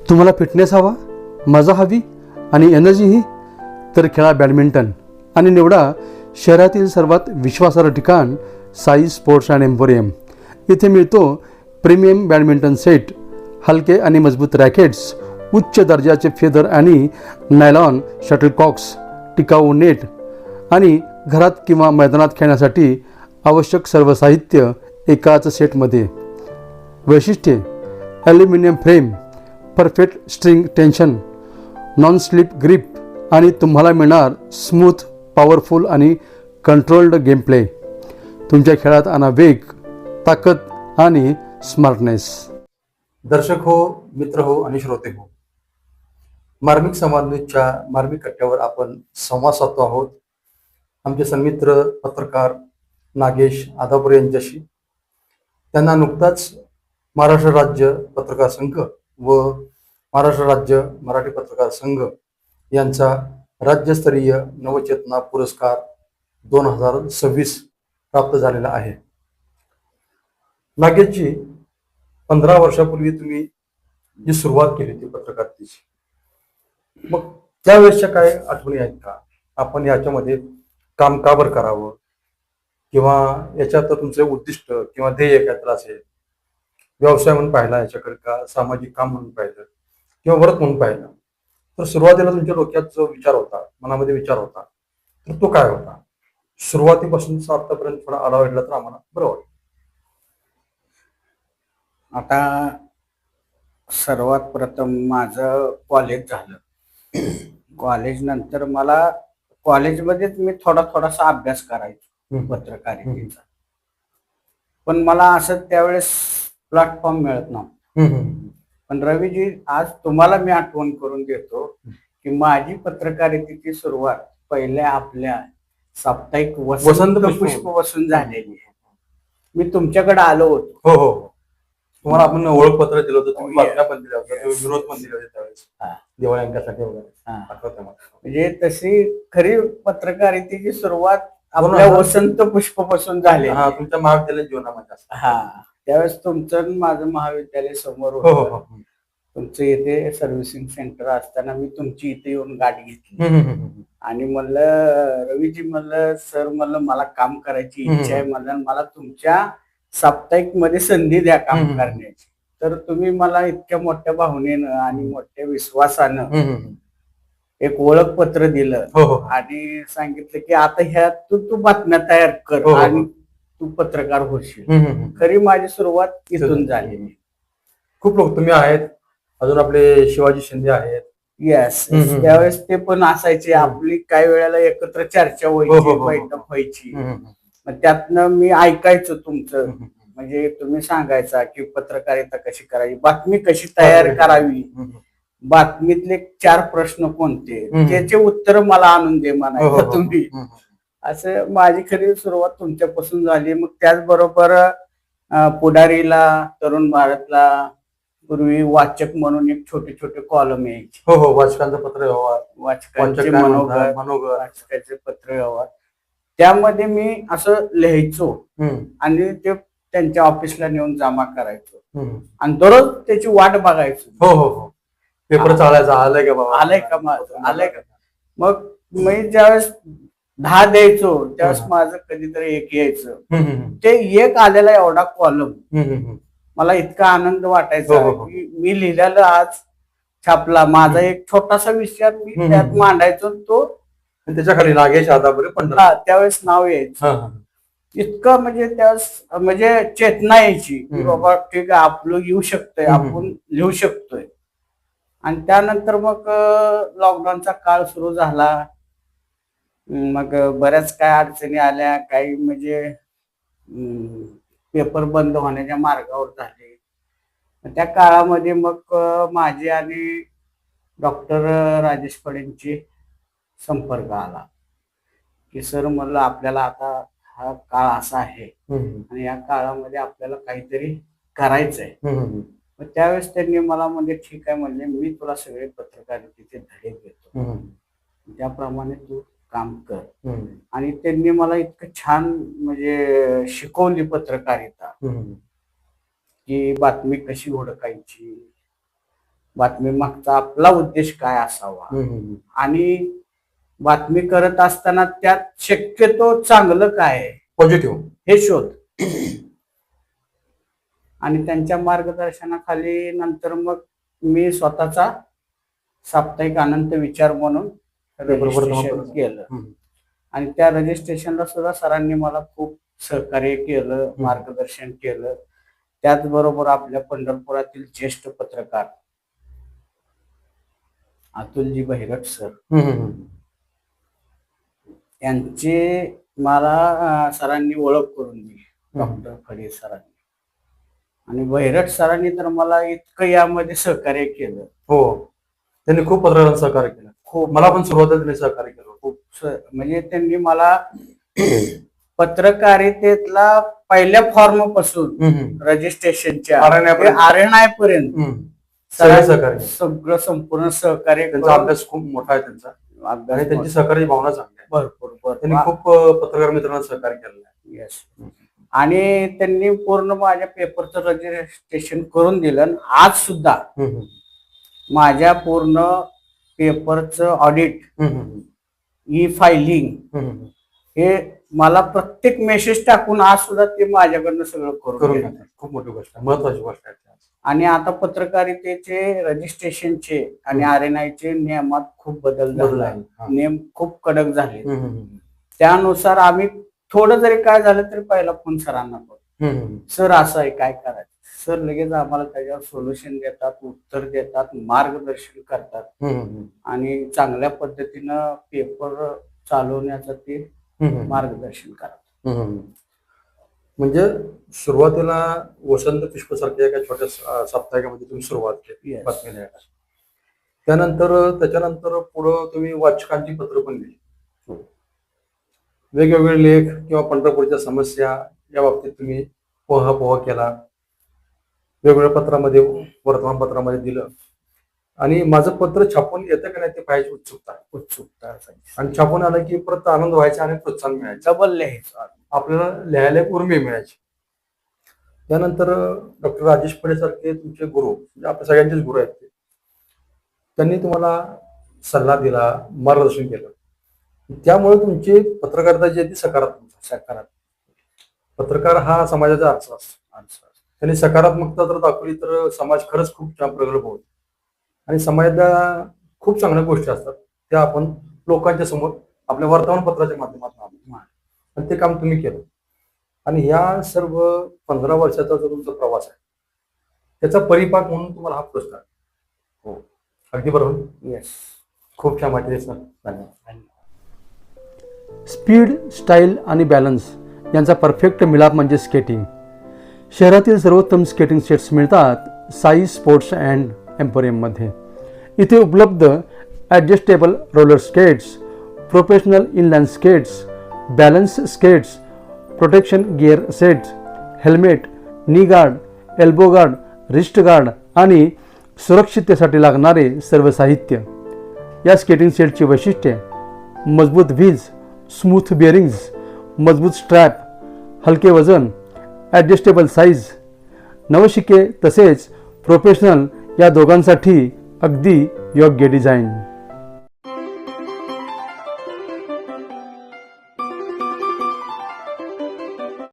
तुम्हाला फिटनेस हवा, मजा हवी आणि एनर्जीही, तर खेळा बॅडमिंटन आणि निवडा शहरातील सर्वात विश्वासार्ह ठिकाण साई स्पोर्ट्स अँड एम्पोरियम. इथे मिळतो प्रीमियम बॅडमिंटन सेट, हलके आणि मजबूत रॅकेट्स, उच्च दर्जाचे फेदर आणि नायलॉन शटलकॉक्स, टिकाऊ नेट आणि घरात किंवा मैदानात खेळण्यासाठी आवश्यक सर्व साहित्य एकाच सेटमध्ये. वैशिष्ट्ये: aluminium frame, perfect string tension, non slip grip आणि तुम्हाला मिळणार स्मूथ, पॉवरफुल आणि कंट्रोल्ड गेम प्ले. तुमच्या खेळात आणा वेग, ताकद आणि स्मार्टनेस. दर्शक हो, मित्र हो आणि श्रोते हो, मार्मिक संवाद न्यूजच्या मार्मिक कट्ट्यावर आपण संवाद साधतो आहोत आमचे सन्मित्र पत्रकार नागेश आदापूर यांच्याशी. त्यांना नुकताच महाराष्ट्र राज्य पत्रकार संघ व महाराष्ट्र राज्य मराठी पत्रकार संघ यांचा राज्यस्तरीय नवचेतना पुरस्कार 2026 प्राप्त झालेला आहे. नागेशजी, 15 वर्षापूर्वी तुम्ही जी सुरुवात केली ती पत्रकारितेची, मग त्यावेळेसच्या काय आठवणी आहेत का? आपण याच्यामध्ये काम का बरं करावं, किंवा याच्यात तुमचं उद्दिष्ट किंवा ध्येय काय तर असेल, व्यवसाय म्हणून पाहिला याच्याकडे का सामाजिक काम म्हणून पाहिलं किंवा व्रत म्हणून पाहिलं, तर सुरुवातीला तुमच्या डोक्यात जो विचार होता, मनामध्ये विचार होता, तर तो काय होता? सुरुवातीपासून आतापर्यंत थोडा आढावा घेतला तर आम्हाला बरं वाटेल. आता सर्वात प्रथम माझं कॉलेज झालं. कॉलेज नंतर मला कॉलेजमध्येच मी थोडासा अभ्यास करायचो पत्रकारितेचा, पण मला असं त्यावेळेस प्लॅटफॉर्म मिळत नव्हता. पण रवीजी, आज तुम्हाला मी आठवण करून देतो की माझी पत्रकारितेची सुरुवात पहिल्या आपल्या साप्ताहिक वसंत पुष्प पासून झालेली आहे. मी तुमच्याकडे आलो होतो. हो हो, तुम्हाला आपण ओळखपत्र दिलं होतं, तुम्ही बातम्या पण दिल्या होत्या, विरोध पण दिले होते त्यावेळेस दिवाळी अंकासाठी वगैरे. म्हणजे तशी खरी पत्रकारितेची सुरुवात आपल्या वसंत पुष्प पासून झाली. तुमच्या महाविद्यालय जीवनामध्ये. त्यावेळेस तुमचं माझं महाविद्यालय समोर होतं. तुमचं इथे सर्व्हिसिंग सेंटर असताना मी तुमची इथे येऊन गाठ घेतली आणि म्हणलं, रवीजी म्हणलं, सर म्हणलं, मला काम करायची इच्छा आहे, म्हणलं मला तुमच्या साप्ताहिक मध्ये संधी द्या काम करण्याची. तर तुम्ही मला इतक्या मोठ्या भावनेनं आणि मोठ्या विश्वासानं एक ओळखपत्र दिलं आणि सांगितलं की आता ह्या तू बातम्या तयार कर आणि तू पत्रकार होशील. खरी माझी सुरुवात इथून झाली. खूप लोक तुम्ही आहेत, अजून आपले शिवाजी शिंदे आहेत. येस, त्यावेळेस ते पण असायचे. आपली काही वेळेला एकत्र चर्चा व्हायची, बैठक व्हायची. त्यातनं मी ऐकायचो तुमचं, म्हणजे तुम्ही सांगायचा की पत्रकारिता कशी करावी, बातमी कशी तयार करावी, बातमीतले 4 प्रश्न कोणते, त्याचे उत्तर मला आणून दे म्हणायचं तुम्ही. असं माझी खरी सुरुवात तुमच्यापासून झाली. मग त्याचबरोबर पुढारीला, तरुण भारतला पूर्वी वाचक म्हणून एक छोटे कॉलम यायचे. हो, वाचकांचं पत्र व्यवहार, वाचकांचे मनोगत, वाचकांचे पत्र व्यवहार. त्यामध्ये मी असं लिहायचो आणि ते त्यांच्या ऑफिसला नेऊन जमा करायचो आणि दररोज त्याची वाट बघायचो. हो, पेपर चालायचा, आलंय का बाबा, आलंय का माझं, आलंय का. मग मी ज्यावेळेस 10 द्यायचो त्यावेळेस माझं कधीतरी 1 यायचं. ते 1 आलेला एवढा कॉलम मला इतका आनंद वाटायचा की मी लिहिलेलं आज छापला. माझा एक छोटासा विषय मी त्यात मांडायचो, तो त्याच्या खाली नागेश आदापूर त्यावेळेस नाव यायचं. इतकं म्हणजे त्यावेळेस म्हणजे चेतना यायची की बाबा ठीक आहे, आपलं येऊ शकतोय, आपण लिहू शकतोय. आणि त्यानंतर मग लॉकडाऊनचा काळ सुरू झाला. मग बऱ्याच काय अडचणी आल्या, काही म्हणजे पेपर बंद होण्याच्या मार्गावर झाले. त्या काळामध्ये मग माझे आणि डॉक्टर राजेश पडेंचे संपर्क आला की सर म्हणलं, आपल्याला आता हा काळ असा आहे आणि या काळामध्ये आपल्याला काहीतरी करायचंय. मग त्यावेळेस त्यांनी मला म्हणजे ठीक आहे म्हणले, मी तुला सगळे पत्रकारितेचे धडे देतो, त्याप्रमाणे तू काम कर. आणि त्यांनी मला इतकं छान म्हणजे शिकवली पत्रकारिता की बातमी कशी ओळखायची, बातमी मागचा आपला उद्देश काय असावा आणि बातमी करत असताना त्यात शक्यतो चांगलं काय आहे पॉझिटिव्ह हे शोध. आणि त्यांच्या मार्गदर्शनाखाली नंतर मग मी स्वतःचा साप्ताहिक अनंत विचार म्हणून रजिस्ट्रेशन केलं. आणि त्या रजिस्ट्रेशनला सुद्धा सरांनी मला खूप सहकार्य केलं, मार्गदर्शन केलं. त्याचबरोबर आपल्या पंढरपुरातील ज्येष्ठ पत्रकार अतुलजी बहिरट सर यांचे मला सरांनी ओळख करून दिली, डॉक्टर फडे सरांनी. आणि बहिरट सरांनी तर मला इतकं यामध्ये सहकार्य केलं. हो, त्यांनी खूप पत्रकारांना सहकार्य केलं. खूप, मला पण सुरुवातीला त्यांनी सहकार्य केलं खूप. म्हणजे त्यांनी मला पत्रकारितेतला पहिल्या फॉर्म पासून रजिस्ट्रेशनच्या RNI पर्यंत सगळं संपूर्ण सहकार्य. त्यांचा अभ्यास खूप मोठा आहे त्यांचा अभ्यास, आणि त्यांची सहकार्य भावना चांगली आहे. भरपूर त्यांनी खूप पत्रकार मित्रांना सहकार्य केलेलं आहे. येस. आणि त्यांनी पूर्ण माझ्या पेपरचं रजिस्ट्रेशन करून दिलं. आणि आज सुद्धा माझ्या पूर्ण पेपरचं ऑडिट, ई फायलिंग हे मला प्रत्येक मेसेज टाकून आज सुद्धा ते माझ्याकडनं सगळं करून घेतात. खूप मोठी गोष्ट आहे, महत्वाची गोष्ट आहे. आणि आता पत्रकारितेचे रजिस्ट्रेशनचे आणि RNIचे नियमात खूप बदल झाला. नियम खूप कडक झाले. त्यानुसार आम्ही थोडं जरी काय झालं तरी पहिला फोन सरांना करतो, सर असं आहे, काय करायचं. सर लगेच आम्हाला त्याच्यावर सोल्युशन देतात, उत्तर देतात, मार्गदर्शन करतात आणि चांगल्या पद्धतीनं पेपर चालवण्याचं ते मार्गदर्शन करतात. म्हणजे सुरुवातीला वसंत पुष्पसारख्या एका छोट्या साप्ताहिकामध्ये तुम्ही सुरुवात केली बातमी लिहायला. त्याच्यानंतर पुढं तुम्ही वाचकांची पत्र पण लिहिली, वेगवेगळे लेख किंवा पंढरपूरच्या समस्या या बाबतीत तुम्ही पोहा केला, वेगवेगळ्या पत्रामध्ये, वर्तमानपत्रामध्ये दिलं. आणि माझं पत्र छापून येतं का नाही ते पाहायची उत्सुकता आणि छापून आलं की परत आनंद व्हायचा आणि प्रोत्साहन मिळायचं, डबल लिहायचं, आपल्याला लिहायला उर्मी मिळायची. त्यानंतर डॉक्टर राजेश फडे सारखे तुमचे गुरु, म्हणजे आपल्या सगळ्यांचेच गुरु आहेत, त्यांनी तुम्हाला सल्ला दिला, मार्गदर्शन केलं. त्यामुळे तुमची पत्रकारिता जी आहे ती सकारात्मक. पत्रकार हा समाजाचा आरसा असतो. त्यांनी सकारात्मकता जर दाखवली तर समाज खरंच खूप छान प्रगल्भ होतो. आणि समाजाला खूप चांगल्या गोष्टी असतात त्या आपण लोकांच्या समोर आपल्या वर्तमानपत्राच्या माध्यमातून आणि ते काम तुम्ही केलं. आणि ह्या सर्व 15 वर्षाचा जो तुमचा प्रवास आहे त्याचा परिपाक म्हणून तुम्हाला हा पुरस्कार. हो, अगदी बरोबर. येस, खूप छान माहिती सर, धन्यवाद. स्पीड, स्टाईल आणि बॅलन्स यांचा परफेक्ट मिलाप म्हणजे स्केटिंग. शहरातील सर्वोत्तम स्केटिंग सेट्स मिळतात साई स्पोर्ट्स अँड एम्पोरियममध्ये. इथे उपलब्ध adjustable roller skates, professional inline skates, balance skates, protection gear sets, helmet, नी guard, elbow guard, wrist guard आणि सुरक्षिततेसाठी लागणारे सर्व साहित्य. या स्केटिंग सेटची वैशिष्ट्ये: मजबूत व्हील्स, स्मूथ बिअरिंग्ज, मजबूत स्ट्रॅप, हलके वजन, ॲडजस्टेबल साईज. नवशिके तसेच प्रोफेशनल या दोघांसाठी अगदी योग्य डिझाईन.